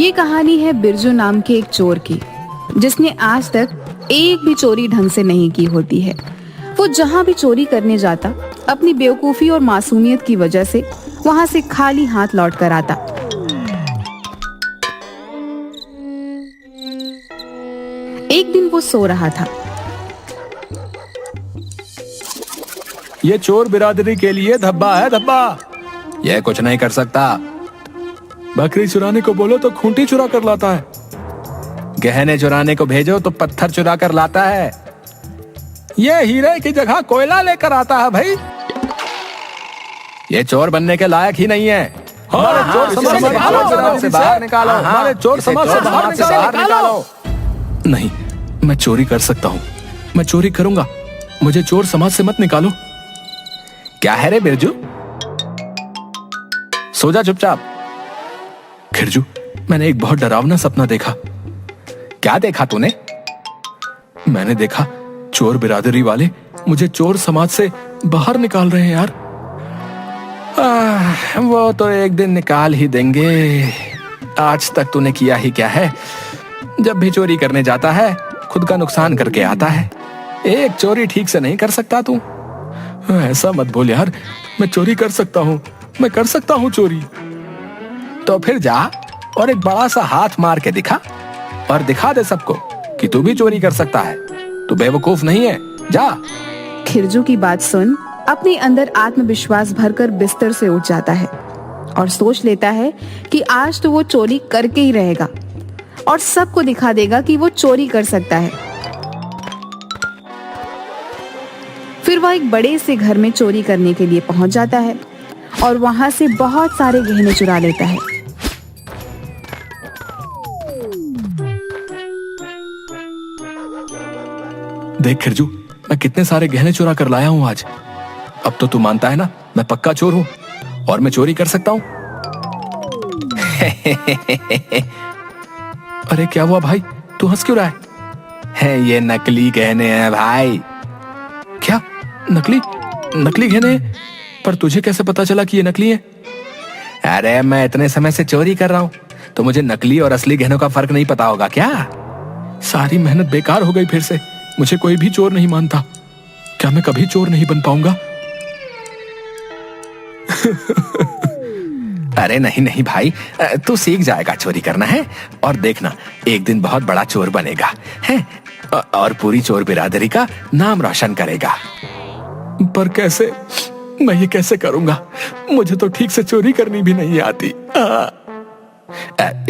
ये कहानी है बिरजू नाम के एक चोर की, जिसने आज तक एक भी चोरी ढंग से नहीं की होती है। वो जहां भी चोरी करने जाता, अपनी बेवकूफी और मासूमियत की वजह से वहां से खाली हाथ लौट कर आता। एक दिन वो सो रहा था। ये चोर बिरादरी के लिए धब्बा है, धब्बा। यह कुछ नहीं कर सकता। बकरी चुराने को बोलो तो खूंटी चुरा कर लाता है। गहने चुराने को भेजो तो पत्थर चुरा कर लाता है। ये हीरे की जगह कोयला लेकर आता है भाई। ये चोर बनने के लायक ही नहीं है। हमारे चोर समाज से बाहर निकालो। हमारे चोर समाज से बाहर निकालो। नहीं, मैं चोरी कर सकता हूँ। मैं चोरी करूंगा। मुझे चोर समाज से मत निकालो। क्या है रे बिरजू? सो जा चुपचाप। खिरजू, मैंने एक बहुत डरावना सपना देखा। क्या देखा तूने? मैंने देखा चोर बिरादरी वाले मुझे चोर समाज से बाहर निकाल रहे हैं यार। वो तो एक दिन निकाल ही देंगे। आज तक तूने किया ही क्या है? जब भी चोरी करने जाता है खुद का नुकसान करके आता है। एक चोरी ठीक से नहीं कर सकता तू। ऐसा मत बोल यार, मैं चोरी कर सकता हूँ। मैं कर सकता हूँ चोरी। तो फिर जा और एक बड़ा सा हाथ मार के दिखा और दिखा दे सबको कि तू भी चोरी कर सकता है। तू बेवकूफ नहीं है, जा। खिरजू की बात सुन अपने अंदर आत्मविश्वास भरकर बिस्तर से उठ जाता है और सोच लेता है कि आज तो वो चोरी करके ही रहेगा और सबको दिखा देगा कि वो चोरी कर सकता है। फिर वह एक बड़े से घर में चोरी करने के लिए पहुंच जाता है और वहां से बहुत सारे गहने चुरा लेता है। देख खिरजू, मैं कितने सारे गहने चुरा कर लाया हूँ आज। अब तो तू मानता है ना मैं पक्का चोर हूँ और मैं चोरी कर सकता हूँ। अरे क्या हुआ भाई, तू हंस क्यों रहा है? ये नकली गहने हैं भाई। क्या नकली? नकली गहने? पर तुझे कैसे पता चला कि ये नकली है? अरे मैं इतने समय से चोरी कर रहा हूँ तो मुझे नकली और असली गहनों का फर्क नहीं पता होगा क्या? सारी मेहनत बेकार हो गई फिर से। मुझे कोई भी चोर नहीं मानता। क्या मैं कभी चोर नहीं बन पाऊंगा? अरे नहीं नहीं भाई, तू सीख जाएगा चोरी करना है और देखना एक दिन बहुत बड़ा चोर बनेगा है और पूरी चोर बिरादरी का नाम रोशन करेगा। पर कैसे? मैं ये कैसे करूंगा? मुझे तो ठीक से चोरी करनी भी नहीं आती।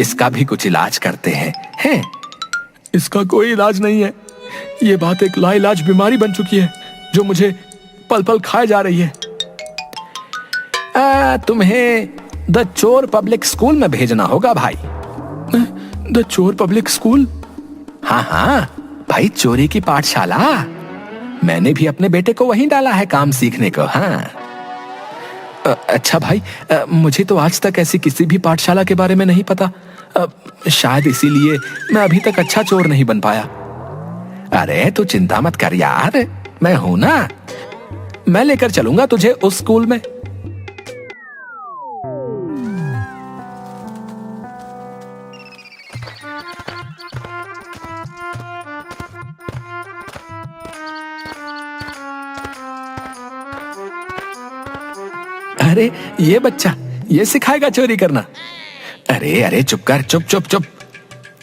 इसका भी कुछ इलाज करते हैं? इसका कोई इलाज नहीं है। ये बात एक लाइलाज बीमारी बन चुकी है जो मुझे पल पल खाए जा रही है। तुम्हें द चोर पब्लिक स्कूल में भेजना होगा भाई। द चोर पब्लिक स्कूल? हाँ हाँ भाई, चोरी की पाठशाला। मैंने भी अपने बेटे को वहीं डाला है काम सीखने को। हाँ अच्छा भाई, मुझे तो आज तक ऐसी किसी भी पाठशाला के बारे में नहीं पता। शायद इसीलिए मैं अभी तक अच्छा चोर नहीं बन पाया। अरे तू चिंता मत कर यार, मैं हूं ना। मैं लेकर चलूंगा तुझे उस स्कूल में। अरे ये बच्चा, ये सिखाएगा चोरी करना। अरे अरे चुप कर, चुप चुप चुप।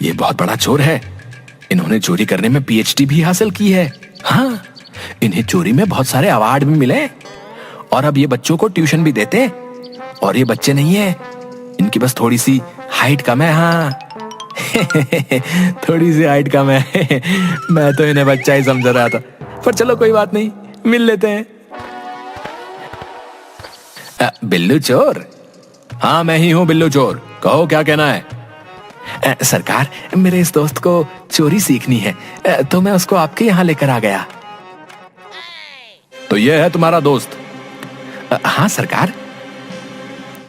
ये बहुत बड़ा चोर है। इन्होंने चोरी करने में पीएचडी भी हासिल की है। हाँ, इन्हें चोरी में बहुत सारे अवार्ड भी मिले और अब ये बच्चों को ट्यूशन भी देते हैं। और ये बच्चे नहीं है, इनकी बस थोड़ी सी हाइट कम है। हाँ थोड़ी सी हाइट कम है। मैं तो इन्हें बच्चा ही समझ रहा था, पर चलो कोई बात नहीं, मिल लेते हैं। बिल्लू चोर? हाँ मैं ही हूँ बिल्लू चोर। कहो क्या कहना है? सरकार, मेरे इस दोस्त को चोरी सीखनी है तो मैं उसको आपके यहाँ लेकर आ गया। तो ये है तुम्हारा दोस्त? हाँ सरकार।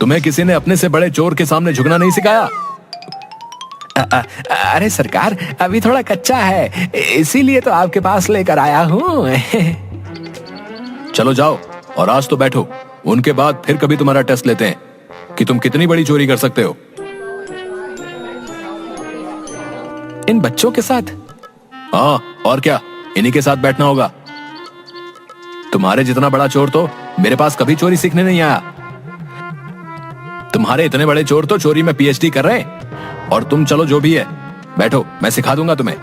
तुम्हें किसी ने अपने से बड़े चोर के सामने झुकना नहीं सिखाया? अरे सरकार, अभी थोड़ा कच्चा है, इसीलिए तो आपके पास लेकर आया हूँ। चलो जाओ और आज तो बैठो, उनके बाद फिर कभी तुम्हारा टेस्ट लेते हैं कि तुम कितनी बड़ी चोरी कर सकते हो। इन बच्चों के साथ? हाँ, और क्या, इन्हीं के साथ बैठना होगा। तुम्हारे जितना बड़ा चोर तो मेरे पास कभी चोरी सीखने नहीं आया। तुम्हारे इतने बड़े चोर तो चोरी में पीएचडी कर रहे हैं, और तुम चलो जो भी है बैठो, मैं सिखा दूंगा तुम्हें।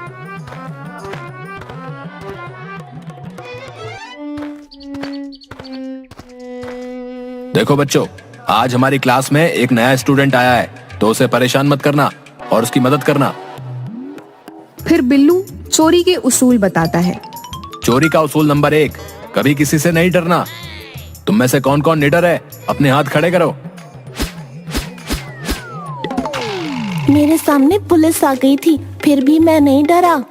देखो बच्चों, आज हमारी क्लास में एक नया स्टूडेंट आया है, तो उसे परेशान मत करना और उसकी मदद करना। फिर बिल्लू चोरी के उसूल बताता है। चोरी का उसूल नंबर 1, कभी किसी से नहीं डरना। तुम में से कौन कौन निडर है, अपने हाथ खड़े करो। मेरे सामने पुलिस आ गई थी, फिर भी मैं नहीं डरा।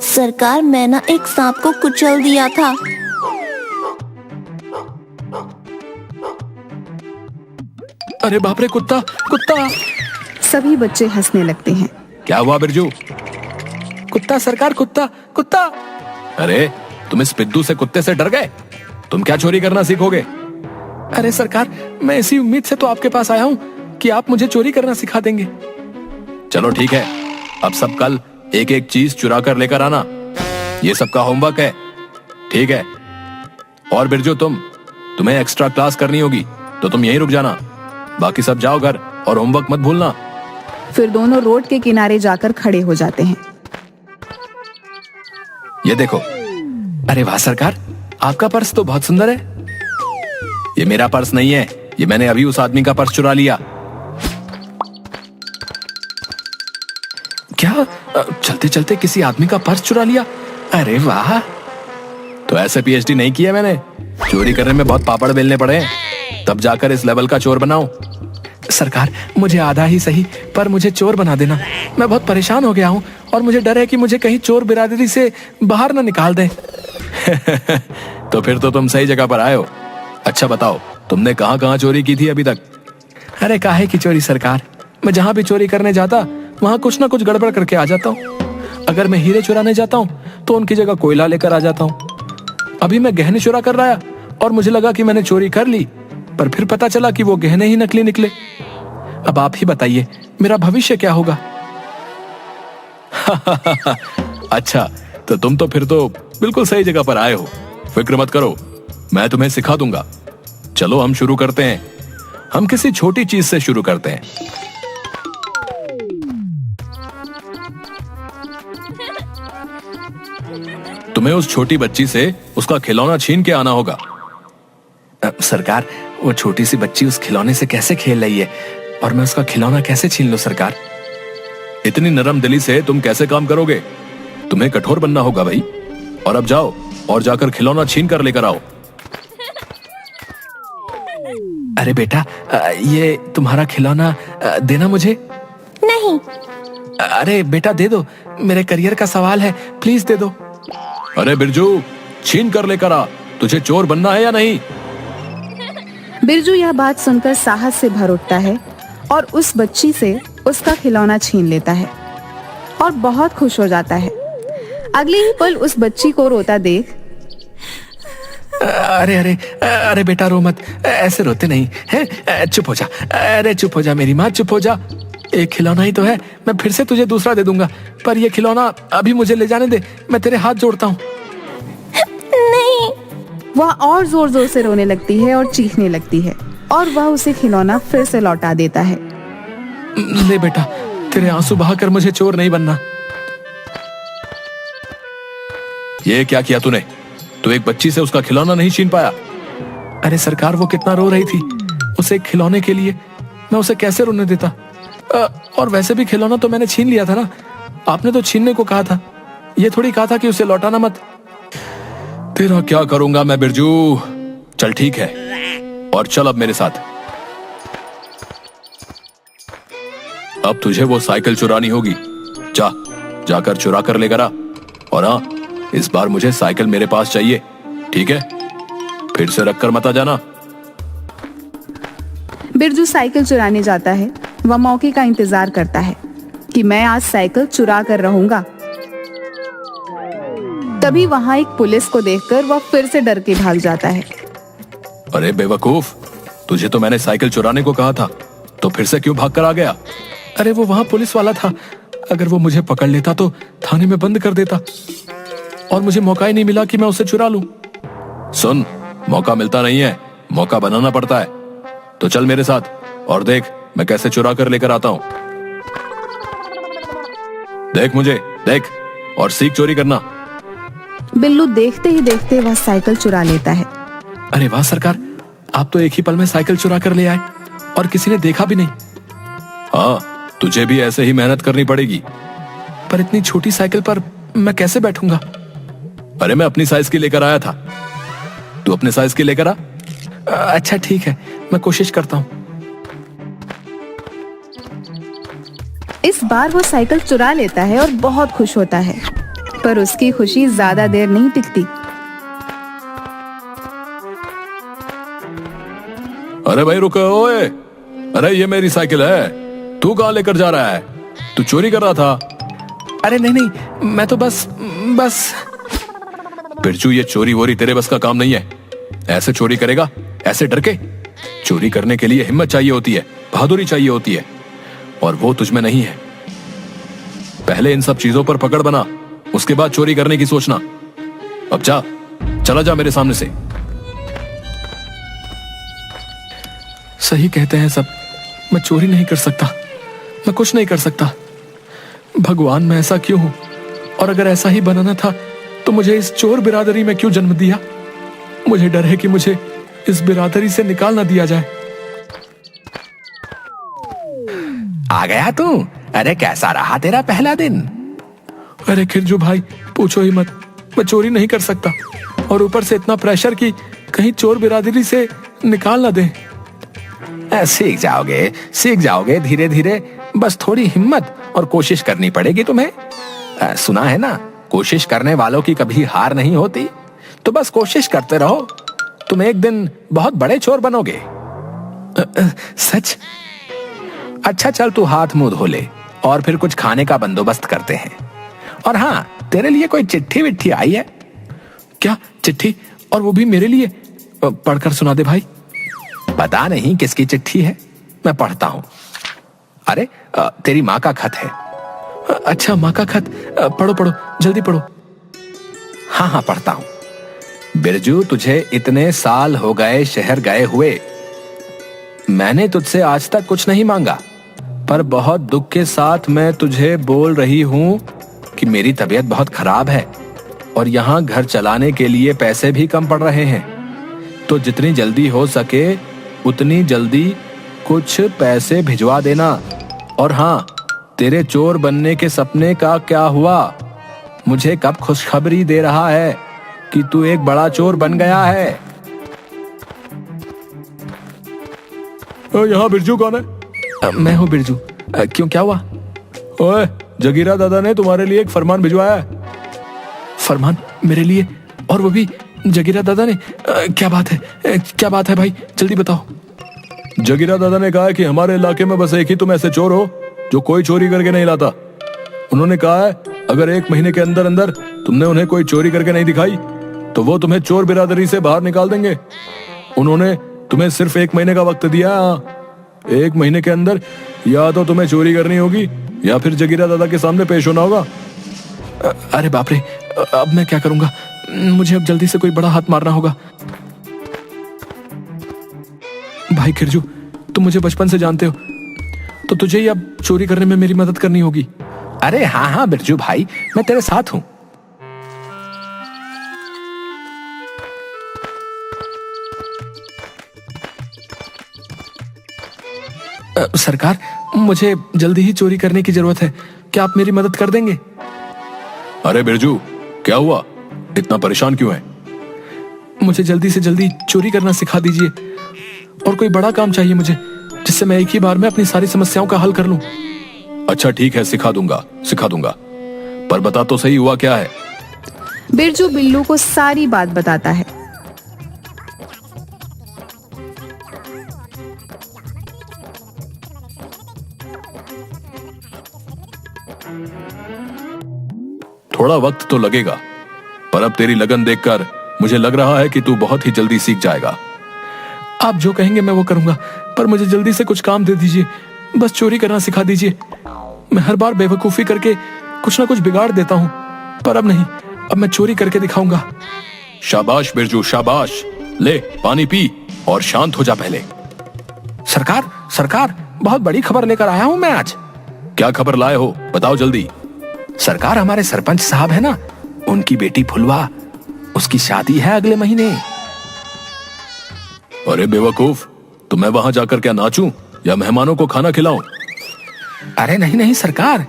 सरकार, मैं ना एक सांप को कुचल दिया था। अरे बाप रे, कुत्ता कुत्ता! सभी बच्चे हंसने लगते हैं। क्या हुआ बिरजू? कुत्ता सरकार, कुत्ता कुत्ता! अरे तुम इस पिद्दू से कुत्ते से डर गए? तुम क्या चोरी करना सीखोगे? अरे सरकार, मैं इसी उम्मीद से तो आपके पास आया हूँ कि आप मुझे चोरी करना सिखा देंगे। चलो ठीक है, अब सब कल एक एक चीज चुरा कर लेकर आना। ये सबका होमवर्क है, ठीक है? और बिरजू, तुम्हें एक्स्ट्रा क्लास करनी होगी तो तुम यहीं रुक जाना। बाकी सब जाओ घर और होमवर्क मत भूलना। फिर दोनों रोड के किनारे जाकर खड़े हो जाते हैं। ये देखो। अरे वाह सरकार, आपका पर्स तो बहुत सुंदर है। ये मेरा पर्स नहीं है, ये मैंने अभी उस आदमी का पर्स चुरा लिया। क्या? चलते चलते किसी आदमी का पर्स चुरा लिया? अरे वाह! तो ऐसे पीएचडी नहीं किया मैंने, चोरी करने में बहुत पापड़ बेलने पड़े हैं, तब जाकर इस लेवल का चोर बनाऊं। सरकार, मुझे आधा ही सही पर मुझे चोर बना देना। मैं बहुत परेशान हो गया हूँ और मुझे डर है कि मुझे कहीं चोर बिरादरी से बाहर ना निकाल दें। तो फिर तो तुम सही जगह पर आए हो। अच्छा बताओ, तुमने कहाँ कहाँ चोरी की थी अभी तक? अरे काहे की चोरी सरकार, मैं जहाँ भी चोरी करने जाता वहाँ कुछ ना कुछ गड़बड़ करके आ जाता हूँ। अगर मैं हीरे चुराने जाता हूँ तो उनकी जगह कोयला लेकर आ जाता हूँ। अभी मैं गहने चुरा कर रहा और मुझे लगा कि मैंने चोरी कर ली, पर फिर पता चला कि वो गहने ही नकली निकले। अब आप ही बताइए, मेरा भविष्य क्या होगा? अच्छा, तो तुम तो फिर तो बिल्कुल सही जगह पर आए हो। फिक्र मत करो, मैं तुम्हें सिखा दूंगा। चलो हम शुरू करते हैं। हम किसी छोटी चीज से शुरू करते हैं। तुम्हें उस छोटी बच्ची से उसका खिलौना छीन के आना होगा। सरकार, वो छोटी सी बच्ची उस खिलौने से कैसे खेल रही है और मैं उसका खिलौना कैसे छीन लूं सरकार? इतनी नरम दिली से तुम कैसे काम करोगे? तुम्हें कठोर बनना होगा भाई। और अब जाओ और जाकर खिलौना छीन कर लेकर आओ। अरे बेटा, ये तुम्हारा खिलौना देना मुझे? नहीं। अरे बेटा दे दो, मेरे करियर का सवाल है, प्लीज दे दो। अरे बिरजू, छीन कर लेकर आ। तुझे चोर बनना है या नहीं? बिरजू यह बात सुनकर साहस से भर उठता है और उस बच्ची से उसका खिलौना छीन लेता है और बहुत खुश हो जाता है। अगले ही पल उस बच्ची को रोता देख, अरे अरे अरे बेटा रो मत, ऐसे रोते नहीं है। चुप हो जा, अरे चुप हो जा मेरी माँ, चुप हो जा। एक खिलौना ही तो है, मैं फिर से तुझे दूसरा दे दूंगा, पर ये खिलौना अभी मुझे ले जाने दे, मैं तेरे हाथ जोड़ता हूँ। नहीं। वह और जोर जोर से रोने लगती है और चीखने लगती है और वह उसे खिलौना फिर से लौटा देता है। ले बेटा, तेरे आंसू बहाकर मुझे चोर नहीं बनना। ये क्या किया तूने? तू एक बच्ची से उसका खिलौना नहीं छीन पाया? अरे सरकार, वो कितना रो रही थी, उसे खिलौने के लिए मैं उसे कैसे रोने देता? और वैसे भी खिलौना तो मैंने छीन लिया था ना, आपने तो छीनने को कहा था, ये थोड़ी कहा था कि उसे लौटाना मत। तेरा क्या करूंगा मैं बिरजू। चल ठीक है, और चल अब मेरे साथ। अब तुझे वो साइकिल चुरानी होगी। जाकर चुरा कर लेकर आ। और हाँ, इस बार मुझे साइकिल मेरे पास चाहिए, ठीक है? फिर से रख कर मत आ जाना। बिरजू साइकिल चुराने जाता है। वह मौके का इंतजार करता है कि मैं आज साइकिल चुरा कर रहूंगा। तभी वहां एक पुलिस को देखकर वह फिर से डर के भाग जाता है। अरे बेवकूफ, तुझे तो मैंने साइकिल चुराने को कहा था, तो फिर से क्यों भाग कर आ गया? अरे वो वहां पुलिस वाला था, अगर वो मुझे पकड़ लेता तो थाने में बंद कर देता और मुझे मौका ही नहीं मिला कि मैं उसे चुरा लूं। सुन, मौका मिलता नहीं है, मौका बनाना पड़ता है। तो चल मेरे साथ और देख मैं कैसे चुरा कर लेकर आता हूं। देख मुझे, देख और सीख चोरी करना। बिल्लू देखते ही देखते वह साइकिल चुरा लेता है। अरे वाह सरकार, आप तो एक ही पल में साइकिल चुरा कर ले आए और किसी ने देखा भी नहीं। हाँ, तुझे भी ऐसे ही मेहनत करनी पड़ेगी। पर इतनी छोटी साइकिल पर मैं कैसे बैठूंगा? अरे मैं अपनी साइज की लेकर आया था, तू अपने साइज की लेकर आ। अच्छा ठीक है, मैं कोशिश करता हूँ। इस बार वो साइकिल चुरा लेता है और बहुत खुश होता है, पर उसकी खुशी ज्यादा देर नहीं टिकती। अरे भाई रुको, ओए, अरे ये मेरी साइकिल है, तू कहाँ लेकर जा रहा है? तू चोरी कर रहा था? अरे नहीं नहीं, मैं तो बस बिरजू, ये चोरी वोरी तेरे बस का काम नहीं है। ऐसे चोरी करेगा, ऐसे डर के? चोरी करने के लिए हिम्मत चाहिए होती है, बहादुरी चाहिए होती है, और वो तुझ में नहीं है। पहले इन सब चीजों पर पकड़ बना, उसके बाद चोरी करने की सोचना। अब जा, चला जा मेरे सामने से। सही कहते हैं सब, मैं चोरी नहीं कर सकता, मैं कुछ नहीं कर सकता। भगवान, मैं ऐसा क्यों हूं? और अगर ऐसा ही बनाना था तो मुझे इस चोर बिरादरी में क्यों जन्म दिया? मुझे डर है कि मुझे इस बिरादरी से निकाल ना दिया जाए। आ गया तू? अरे कैसा रहा तेरा पहला दिन? अरे खिरजू भाई, पूछो ही मत, मैं चोरी नहीं कर सकता और ऊपर से इतना प्रेशर कि कहीं चोर बिरादरी से निकाल ना दे। सीख जाओगे धीरे धीरे, बस थोड़ी हिम्मत और कोशिश करनी पड़ेगी तुम्हें। सुना है ना, कोशिश करने वालों की कभी हार नहीं होती। तो बस कोशिश करते रहो, तुम एक दिन बहुत बड़े चोर बनोगे। सच? अच्छा चल, तू हाथ मुंह धो ले और फिर कुछ खाने का बंदोबस्त करते हैं। और हाँ, तेरे लिए कोई चिट्ठी विट्ठी आई है? क्या चिट्ठी? और वो भी मेरे लिए? पढ़कर सुना दे भाई। पता नहीं किसकी चिट्ठी है, मैं पढ़ता हूं। अरे तेरी माँ का खत है। अच्छा, माँ का खत? पढ़ो पढ़ो, जल्दी पढ़ो। हाँ हाँ, पढ़ता हूं। बिरजू, तुझे इतने साल हो गए शहर गए हुए, मैंने तुझसे आज तक कुछ नहीं मांगा, पर बहुत दुख के साथ मैं तुझे बोल रही हूं कि मेरी तबीयत बहुत खराब है और यहाँ घर चलाने के लिए पैसे भी कम पड़ रहे हैं। तो जितनी जल्दी हो सके उतनी जल्दी कुछ पैसे भिजवा देना। और हाँ, तेरे चोर बनने के सपने का क्या हुआ? मुझे कब खुशखबरी दे रहा है कि तू एक बड़ा चोर बन गया है? यहाँ बिरजू कौन है? मैं हूँ बिरजू। क्यों, क्या हुआ? ओए, जगीरा दादा ने तुम्हारे लिए एक फरमान भिजवाया है। फरमान मेरे लिए? और वो भी जगीरा दादा ने? क्या बात है, क्या बात है भाई, जल्दी बताओ। जगीरा दादा ने कहा है कि हमारे इलाके में बस एक ही तुम ऐसे चोर हो जो कोई चोरी करके नहीं लाता। उन्होंने कहा है अगर 1 महीने के अंदर अंदर तुमने उन्हें कोई चोरी करके नहीं दिखाई तो वो तुम्हें चोर बिरादरी से बाहर निकाल देंगे। उन्होंने तुम्हें सिर्फ 1 महीने का वक्त दिया। 1 महीने के अंदर या तो तुम्हें चोरी करनी होगी या फिर जगीरा दादा के सामने पेश होना होगा। अरे बाप रे, अब मैं क्या करूंगा? मुझे अब जल्दी से कोई बड़ा हाथ मारना होगा। भाई खिरजू, तुम मुझे बचपन से जानते हो, तो तुझे ही अब चोरी करने में मेरी मदद करनी होगी। अरे हाँ हाँ बिरजू भाई, मैं तेरे साथ हूं। सरकार, मुझे जल्दी ही चोरी करने की जरूरत है, क्या आप मेरी मदद कर देंगे? अरे बिरजू, क्या हुआ? इतना परेशान क्यों है? मुझे जल्दी से जल्दी चोरी करना सिखा दीजिए और कोई बड़ा काम चाहिए मुझे, जिससे मैं एक ही बार में अपनी सारी समस्याओं का हल कर लूं। अच्छा ठीक है, सिखा दूंगा, पर बता तो सही हुआ क्या है? बिरजू बिल्लू को सारी बात बताता है। थोड़ा वक्त तो लगेगा, पर अब तेरी लगन देखकर मुझे लग रहा है कि तू बहुत ही जल्दी सीख जाएगा। आप जो कहेंगे मैं वो करूंगा, पर मुझे जल्दी से कुछ काम दे दीजिए, बस चोरी करना सिखा दीजिए। मैं हर बार बेवकूफी करके कुछ ना कुछ बिगाड़ देता हूँ, पर अब नहीं, अब मैं चोरी करके दिखाऊंगा। शाबाश बिरजू शाबाश, ले पानी पी और शांत हो जा पहले। सरकार सरकार, बहुत बड़ी खबर लेकर आया हूँ मैं आज। क्या खबर लाए हो, बताओ जल्दी। सरकार, हमारे सरपंच साहब है ना, उनकी बेटी फुलवा, उसकी शादी है अगले महीने। अरे बेवकूफ, तो मैं वहां जाकर क्या नाचूं या मेहमानों को खाना खिलाऊं? अरे नहीं नहीं सरकार,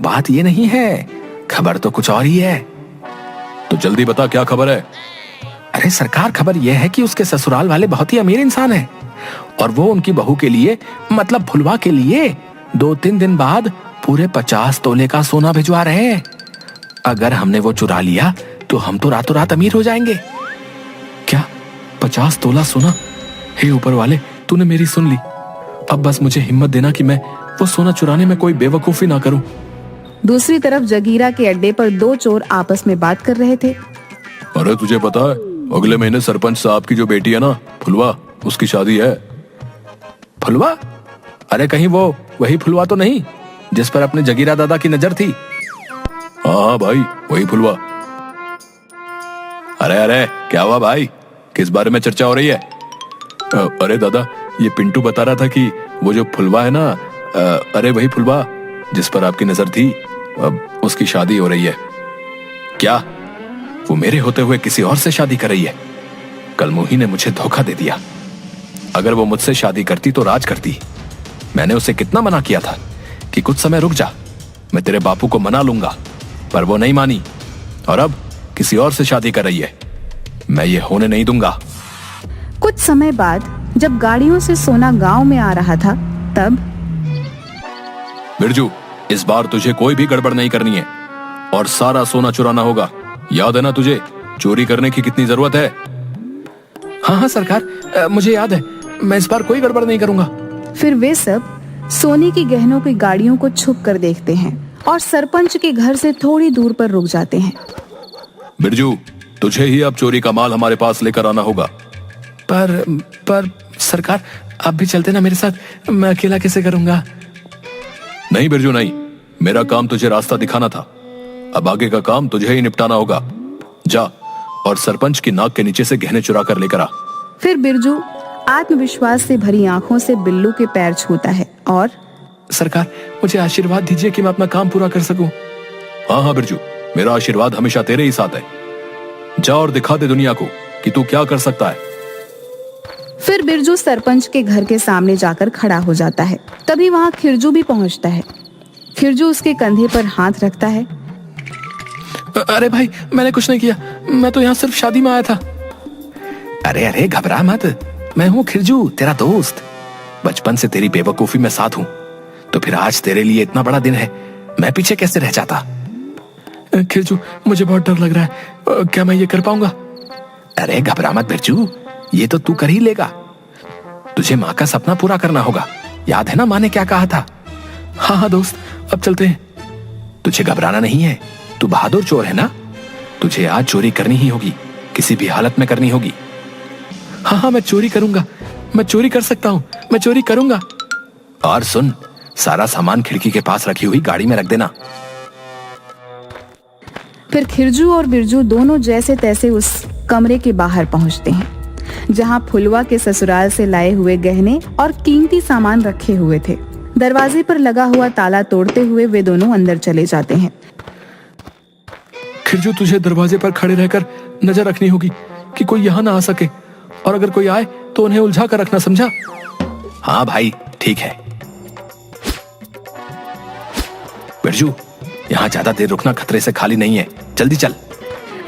बात ये नहीं है, खबर तो कुछ और ही है। तो जल्दी बता, क्या खबर है? अरे सरकार, खबर यह है कि उसके ससुराल वाले बहुत ही अमीर इंसान हैं और वो उनकी बहू के लिए, मतलब फुलवा के लिए 2-3 दिन बाद पूरे 50 तोले का सोना भिजवा रहे हैं। अगर हमने वो चुरा लिया तो हम तो रातों रात अमीर हो जाएंगे। क्या 50 तोला सोना? हे ऊपर वाले, तूने मेरी सुन ली। अब बस मुझे हिम्मत देना कि मैं वो सोना चुराने में कोई बेवकूफी ना करूं। दूसरी तरफ जगीरा के अड्डे पर 2 चोर आपस में बात कर रहे थे। अरे तुझे पता है, अगले महीने सरपंच साहब की जो बेटी है ना फुलवा, उसकी शादी है। फुलवा? अरे कहीं वो वही फुलवा तो नहीं जिस पर अपने जगीरा दादा की नजर थी? हाँ भाई, वही फुलवा। अरे अरे क्या हुआ भाई, किस बारे में चर्चा हो रही है? अरे दादा, ये पिंटू बता रहा था कि वो जो फुलवा है ना, अरे वही फुलवा जिस पर आपकी नजर थी, अब उसकी शादी हो रही है। क्या वो मेरे होते हुए किसी और से शादी कर रही है? कल मोही ने मुझे धोखा दे दिया। अगर वो मुझसे शादी करती तो राज करती। मैंने उसे कितना मना किया था कि कुछ समय रुक जा, मैं तेरे बापू को मना लूंगा, पर वो नहीं मानी और अब किसी और से शादी कर रही है। मैं ये होने नहीं दूंगा। कुछ समय बाद जब गाड़ियों से सोना गांव में आ रहा था, तब बिरजू, इस बार तुझे कोई भी गड़बड़ नहीं करनी है और सारा सोना चुराना होगा। याद है ना तुझे चोरी करने की कितनी जरूरत है? हाँ हाँ सरकार, मुझे याद है, मैं इस बार कोई गड़बड़ नहीं करूंगा। फिर वे सब सोने की गहनों की गाड़ियों को छुप कर देखते हैं और सरपंच के घर से थोड़ी दूर पर रुक जाते हैं। बिरजू, तुझे ही अब चोरी का माल हमारे पास लेकर आना होगा। पर सरकार, आप भी चलते ना मेरे साथ, मैं अकेला कैसे करूंगा? नहीं बिरजू नहीं, मेरा काम तुझे रास्ता दिखाना था, अब आगे का काम तुझे ही निपटाना होगा। जा और सरपंच की नाक के नीचे से गहने चुरा कर लेकर आ। फिर बिरजू आत्मविश्वास से भरी आंखों से बिल्लू के पैर छूता है और सरकार, मुझे आशीर्वाद दीजिए कि मैं अपना काम पूरा कर सकूं। हाँ हाँ बिरजू, मेरा आशीर्वाद हमेशा तेरे ही साथ है। जा और दिखा दे दुनिया को कि तू क्या कर सकता है। फिर बिरजू सरपंच के घर के सामने जाकर खड़ा हो जाता है। तभी वहाँ खिरजू भी पहुँचता है। खिरजू उसके कंधे पर हाथ रखता है। अरे भाई, मैंने कुछ नहीं किया, मैं तो यहाँ सिर्फ शादी में आया था। अरे अरे घबरा मत, मैं हूँ खिरजू, तेरा दोस्त। बचपन से तेरी बेवकूफी में साथ हूँ, तो फिर आज तेरे लिए इतना बड़ा दिन है, मैं पीछे कैसे रह जाता? खिरजू, मुझे बहुत डर लग रहा है, क्या मैं ये कर पाऊंगा? अरे घबरा मत बिरजू, ये तो तू कर ही लेगा। तुझे माँ का सपना पूरा करना होगा, याद है ना माँ ने क्या कहा था? हाँ हाँ दोस्त, अब चलते हैं। तुझे घबराना नहीं है, तू बहादुर चोर है ना, तुझे आज चोरी करनी ही होगी, किसी भी हालत में करनी होगी। हाँ हाँ, मैं चोरी करूंगा, मैं चोरी कर सकता हूँ, मैं चोरी करूंगा। और सुन, सारा सामान खिड़की के पास रखी हुई गाड़ी में रख देना। फिर खिरजू और बिरजू दोनों जैसे तैसे उस कमरे के बाहर पहुंचते हैं जहां फुलवा के ससुराल से लाए हुए गहने और कीमती सामान रखे हुए थे। दरवाजे पर लगा हुआ ताला तोड़ते हुए वे दोनों अंदर चले जाते हैं। खिरजू, तुझे दरवाजे पर खड़े रहकर नजर रखनी होगी कि कोई यहाँ ना आ सके, और अगर कोई आए तो उन्हें उलझा कर रखना, समझा? हाँ भाई, ठीक है। बिरजू, यहाँ ज्यादा देर रुकना खतरे से खाली नहीं है, जल्दी चल।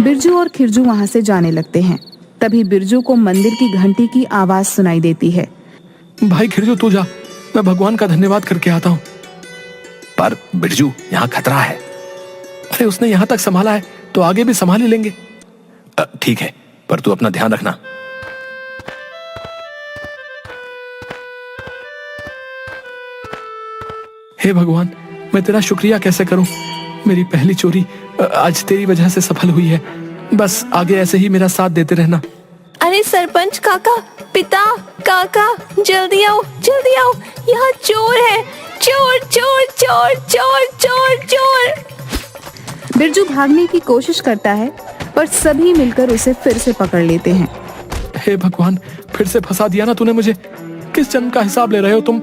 बिरजू और खिरजू वहां से जाने लगते हैं। तभी बिरजू को मंदिर की घंटी की आवाज सुनाई देती है। भाई खिरजू, तू जा, मैं भगवान का धन्यवाद करके आता हूँ। पर बिरजू, यहाँ खतरा है। अरे उसने यहाँ तक संभाला है तो आगे भी संभाल ही लेंगे। ठीक है, पर तू अपना ध्यान रखना। हे भगवान, मैं तेरा शुक्रिया कैसे करूं? मेरी पहली चोरी आज तेरी वजह से सफल हुई है। बस आगे ऐसे ही मेरा साथ देते रहना। अरे सरपंच काका, पिता, काका, जल्दी आओ, यहाँ चोर है, चोर चोर चोर चोर चोर चोर। बिरजू भागने की कोशिश करता है पर सभी मिलकर उसे फिर से पकड़ लेते हैं। हे भगवान, फिर से फंसा दिया ना तूने मुझे। किस जन्म का हिसाब ले रहे हो तुम?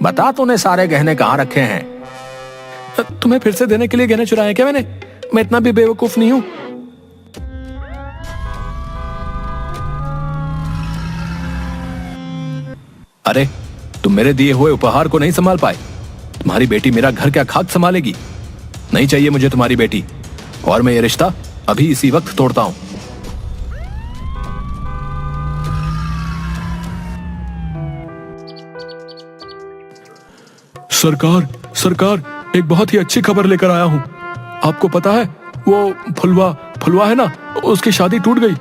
बता, तूने सारे गहने कहाँ रखे हैं? तुम्हें फिर से देने के लिए गहने चुराए क्या मैंने? मैं इतना भी बेवकूफ नहीं हूं। अरे, तुम मेरे दिए हुए उपहार को नहीं संभाल पाए? तुम्हारी बेटी मेरा घर क्या खाक संभालेगी? नहीं चाहिए मुझे तुम्हारी बेटी, और मैं ये रिश्ता अभी इसी वक्त तोड़ता हूं। सरकार, सरकार, एक बहुत ही अच्छी खबर लेकर आया हूँ। आपको पता है, वो फुलवा है ना, उसकी शादी टूट गई।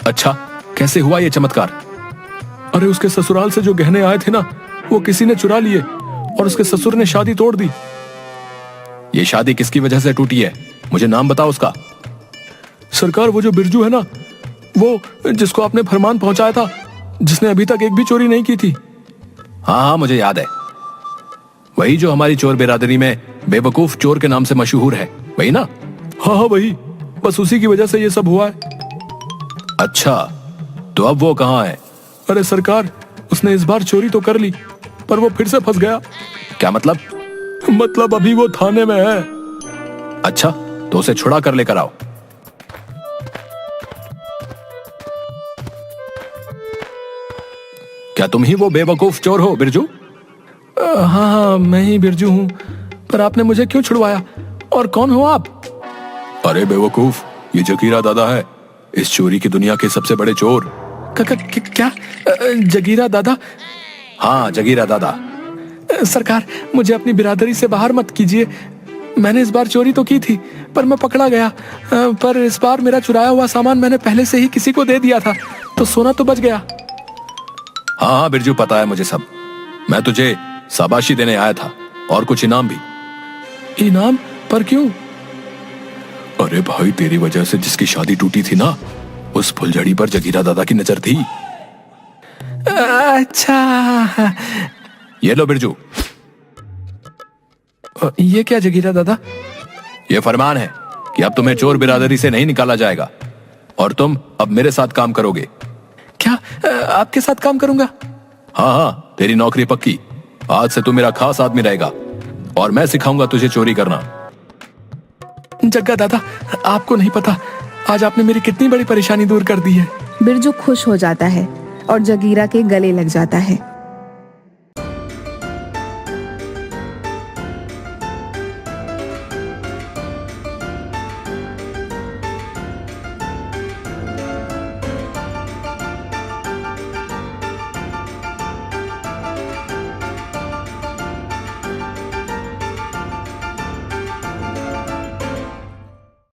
अच्छा, कैसे हुआ ये चमत्कार? अरे उसके ससुराल से जो गहने आए थे ना, वो किसी ने चुरा लिए और उसके ससुर ने शादी तोड़ दी। ये शादी किसकी वजह से टूटी है? मुझे नाम बताओ उसका। सरकार, वो जो बिरजू है ना, वो जिसको आपने फरमान पहुंचाया था, जिसने अभी तक एक भी चोरी नहीं की थी। हाँ हाँ, मुझे याद है। वही जो हमारी चोर बिरादरी में बेवकूफ चोर के नाम से मशहूर है, वही ना? हाँ हाँ वही, बस उसी की वजह से ये सब हुआ है। अच्छा, तो अब वो कहाँ है? अरे सरकार, उसने इस बार चोरी तो कर ली, पर वो फिर से फंस गया। क्या मतलब? मतलब अभी वो थाने में है। अच्छा, तो उसे छुड़ा कर लेकर आओ। क्या तुम ही वो बेवकूफ चोर हो, बिरजू? हाँ हाँ, मैं ही बिरजू हूँ। पर आपने मुझे क्यों छुड़वाया, और कौन हो आप? अरे बेवकूफ, ये जगीरा दादा है, इस चोरी की दुनिया के सबसे बड़े चोर। क्या? जगीरा दादा? हाँ, जगीरा दादा। सरकार, मुझे अपनी बिरादरी से बाहर मत कीजिए। मैंने इस बार चोरी तो की थी, पर मैं पकड़ा गया। पर इस बार मेरा चुराया हुआ सामान मैंने पहले से ही किसी को दे दिया था, तो सोना तो बच गया। हाँ हाँ बिरजू, पता है मुझे सब। मैं तुझे शाबाशी देने आया था, और कुछ इनाम भी। इनाम? पर क्यों? अरे भाई, तेरी वजह से जिसकी शादी टूटी थी ना, उस फुलझड़ी पर जगीरा दादा की नजर थी। अच्छा, ये लो बिरजू। ये क्या जगीरा दादा? ये फरमान है कि अब तुम्हें चोर बिरादरी से नहीं निकाला जाएगा, और तुम अब मेरे साथ काम करोगे। क्या? आपके साथ काम करूंगा? हाँ हाँ, तेरी नौकरी पक्की। आज से तू मेरा खास आदमी रहेगा, और मैं सिखाऊंगा तुझे चोरी करना। जग्गा दादा, आपको नहीं पता, आज आपने मेरी कितनी बड़ी परेशानी दूर कर दी है। बिरजू खुश हो जाता है और जगीरा के गले लग जाता है।